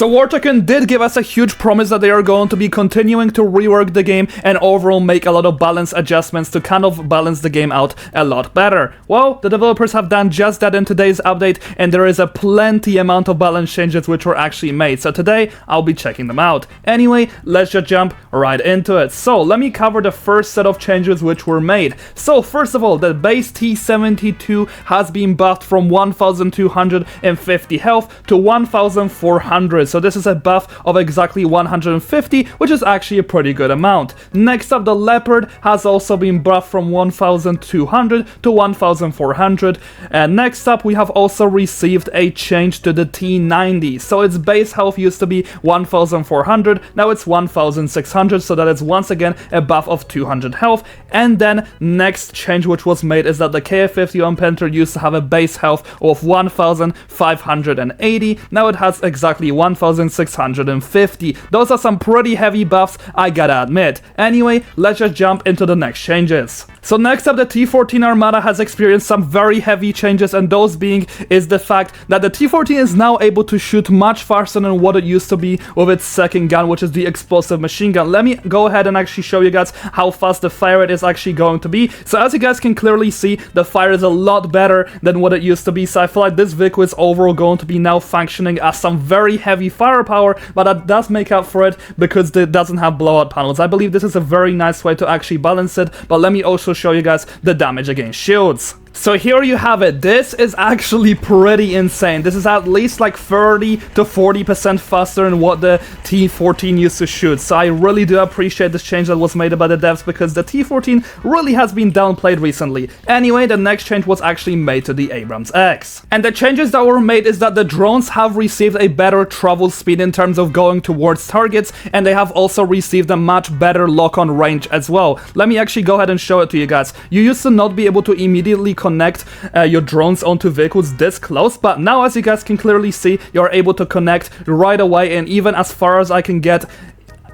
So Warthog did give us a huge promise that they are going to be continuing to rework the game and overall make a lot of balance adjustments to kind of balance the game out a lot better. Well, the developers have done just that in today's update, and there is a plenty amount of balance changes which were actually made. So today, I'll be checking them out. Anyway, let's just jump right into it. So let me cover the first set of changes which were made. So first of all, the base T72 has been buffed from 1250 health to 1400. So this is a buff of exactly 150, which is actually a pretty good amount. Next up, the Leopard has also been buffed from 1200 to 1400. And next up, we have also received a change to the T90. So its base health used to be 1400, now it's 1600, so that is once again a buff of 200 health. And then next change which was made is that the KF-51 Panther used to have a base health of 1580, now it has exactly 1650. Those are some pretty heavy buffs, I gotta admit. Anyway, let's just jump into the next changes. So next up, the T14 Armada has experienced some very heavy changes, and those being is the fact that the T14 is now able to shoot much faster than what it used to be with its second gun, which is the explosive machine gun. Let me go ahead and actually show you guys how fast the fire rate is actually going to be. So as you guys can clearly see, the fire is a lot better than what it used to be, so I feel like this vehicle is overall going to be now functioning as some very heavy firepower, but that does make up for it because it doesn't have blowout panels. I believe this is a very nice way to actually balance it, but let me also show you guys the damage against shields. So here you have it. This is actually pretty insane. This is at least like 30 to 40% faster than what the T14 used to shoot. So I really do appreciate this change that was made by the devs, because the T14 really has been downplayed recently. Anyway, the next change was actually made to the AbramsX. And the changes that were made is that the drones have received a better travel speed in terms of going towards targets, and they have also received a much better lock-on range as well. Let me actually go ahead and show it to you guys. You used to not be able to immediately connect your drones onto vehicles this close, but now, as you guys can clearly see, you're able to connect right away, and even as far as I can get,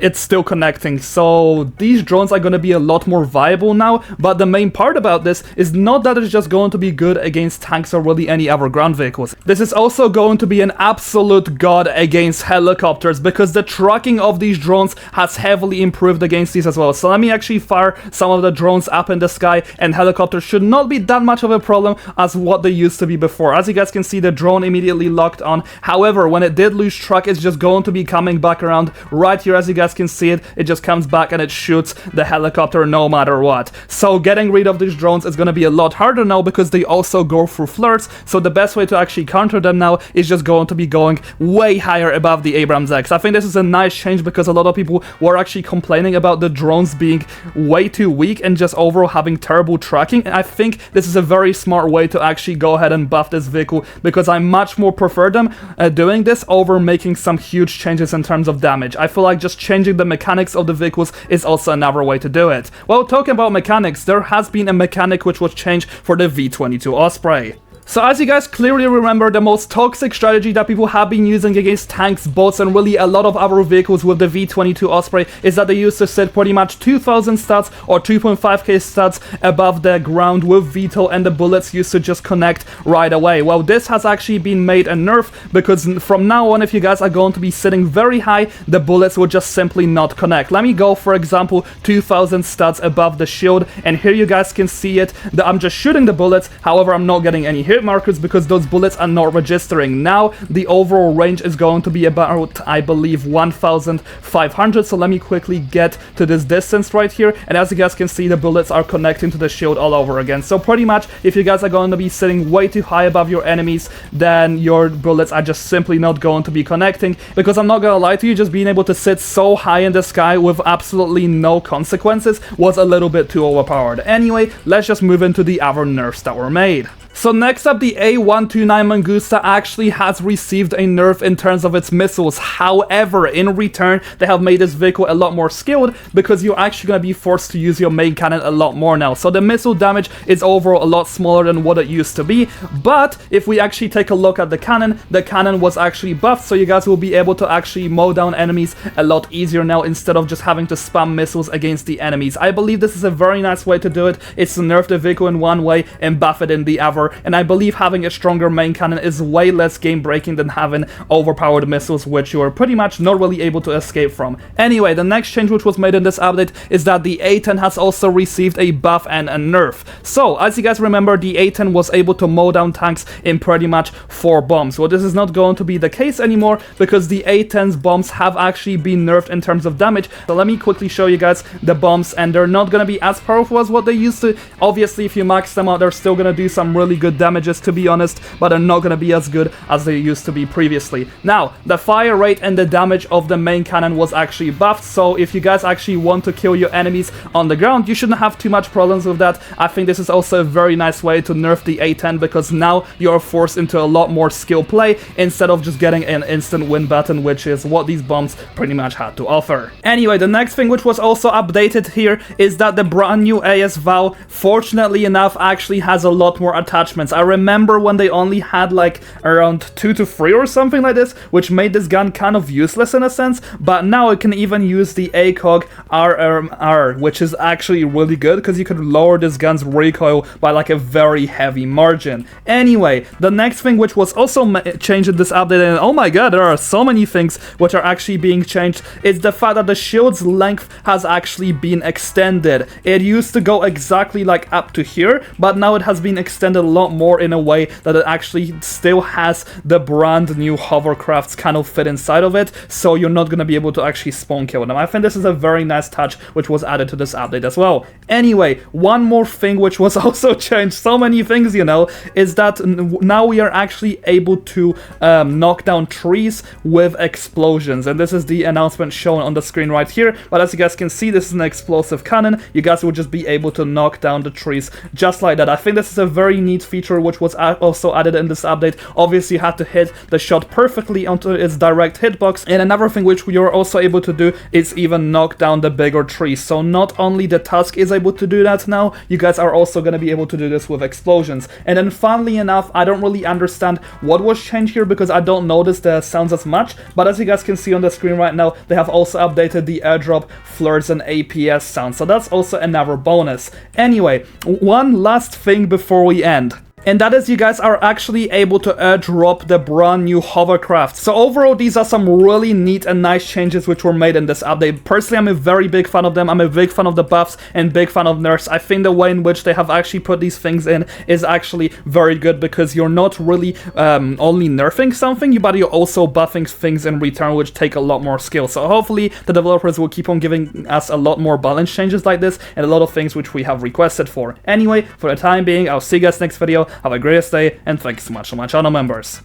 it's still connecting. So these drones are going to be a lot more viable now, but the main part about this is not that it's just going to be good against tanks or really any other ground vehicles. This is also going to be an absolute god against helicopters, because the tracking of these drones has heavily improved against these as well. So let me actually fire some of the drones up in the sky, and helicopters should not be that much of a problem as what they used to be before. As you guys can see, the drone immediately locked on. However, when it did lose track, it's just going to be coming back around right here. As you guys can see it just comes back and it shoots the helicopter no matter what. So getting rid of these drones is going to be a lot harder now, because they also go through flirts. So the best way to actually counter them now is just going to be going way higher above the AbramsX. I think this is a nice change, because a lot of people were actually complaining about the drones being way too weak and just overall having terrible tracking. And I think this is a very smart way to actually go ahead and buff this vehicle, because I much more prefer them doing this over making some huge changes in terms of damage. I feel like just changing the mechanics of the vehicles is also another way to do it. Well, talking about mechanics, there has been a mechanic which was changed for the V22 Osprey. So as you guys clearly remember, the most toxic strategy that people have been using against tanks, boats, and really a lot of other vehicles with the V22 Osprey is that they used to sit pretty much 2000 stats or 2.5k stats above the ground with VTOL, and the bullets used to just connect right away. Well, this has actually been made a nerf, because from now on, if you guys are going to be sitting very high, the bullets will just simply not connect. Let me go, for example, 2000 stats above the shield, and here you guys can see it, that I'm just shooting the bullets. However, I'm not getting any hit markers because those bullets are not registering. Now the overall range is going to be about, I believe, 1500. So let me quickly get to this distance right here, and as you guys can see, the bullets are connecting to the shield all over again. So pretty much, if you guys are going to be sitting way too high above your enemies, then your bullets are just simply not going to be connecting, because I'm not gonna lie to you, just being able to sit so high in the sky with absolutely no consequences was a little bit too overpowered. Anyway, let's just move into the other nerfs that were made. So next up, the A-129 Mangusta actually has received a nerf in terms of its missiles. However, in return, they have made this vehicle a lot more skilled, because you're actually going to be forced to use your main cannon a lot more now. So the missile damage is overall a lot smaller than what it used to be. But if we actually take a look at the cannon was actually buffed, so you guys will be able to actually mow down enemies a lot easier now, instead of just having to spam missiles against the enemies. I believe this is a very nice way to do it. It's to nerf the vehicle in one way and buff it in the other, power, and I believe having a stronger main cannon is way less game breaking than having overpowered missiles, which you are pretty much not really able to escape from. Anyway, the next change which was made in this update is that the A-10 has also received a buff and a nerf. So, as you guys remember, the A-10 was able to mow down tanks in pretty much 4 bombs. Well, this is not going to be the case anymore because the A-10's bombs have actually been nerfed in terms of damage. So let me quickly show you guys the bombs, and they're not gonna be as powerful as what they used to. Obviously, if you max them out, they're still gonna do some really good damages, to be honest, but they're not gonna be as good as they used to be previously. Now, the fire rate and the damage of the main cannon was actually buffed, so if you guys actually want to kill your enemies on the ground, you shouldn't have too much problems with that. I think this is also a very nice way to nerf the A-10 because now you're forced into a lot more skill play instead of just getting an instant win button, which is what these bombs pretty much had to offer. Anyway, the next thing which was also updated here is that the brand new AS-VAL, fortunately enough, actually has a lot more attachments. I remember when they only had like around 2 to 3 or something like this, which made this gun kind of useless in a sense, but now it can even use the ACOG RMR, which is actually really good because you could lower this gun's recoil by like a very heavy margin. Anyway, the next thing which was also changed in this update, and oh my god, there are so many things which are actually being changed, is the fact that the shield's length has actually been extended. It used to go exactly like up to here, but now it has been extended a lot more in a way that it actually still has the brand new hovercrafts kind of fit inside of it, so you're not going to be able to actually spawn kill them. I think this is a very nice touch which was added to this update as well. Anyway, one more thing which was also changed, so many things, you know, is that now we are actually able to knock down trees with explosions, and this is the announcement shown on the screen right here. But as you guys can see, this is an explosive cannon. You guys will just be able to knock down the trees just like that. I think this is a very neat feature which was also added in this update. Obviously, you have to hit the shot perfectly onto its direct hitbox, and another thing which you're also able to do is even knock down the bigger trees. So not only the Tusk is able to do that now, you guys are also going to be able to do this with explosions. And then funnily enough, I don't really understand what was changed here because I don't notice the sounds as much, but as you guys can see on the screen right now, they have also updated the airdrop, flirts, and APS sound, so that's also another bonus. Anyway, one last thing before we end. And that is, you guys are actually able to airdrop the brand new hovercraft. So overall, these are some really neat and nice changes which were made in this update. Personally, I'm a very big fan of them. I'm a big fan of the buffs and big fan of nerfs. I think the way in which they have actually put these things in is actually very good because you're not really only nerfing something, but you're also buffing things in return, which take a lot more skill. So hopefully the developers will keep on giving us a lot more balance changes like this and a lot of things which we have requested for. Anyway, for the time being, I'll see you guys next video. Have a great day, and thanks so much to my channel members.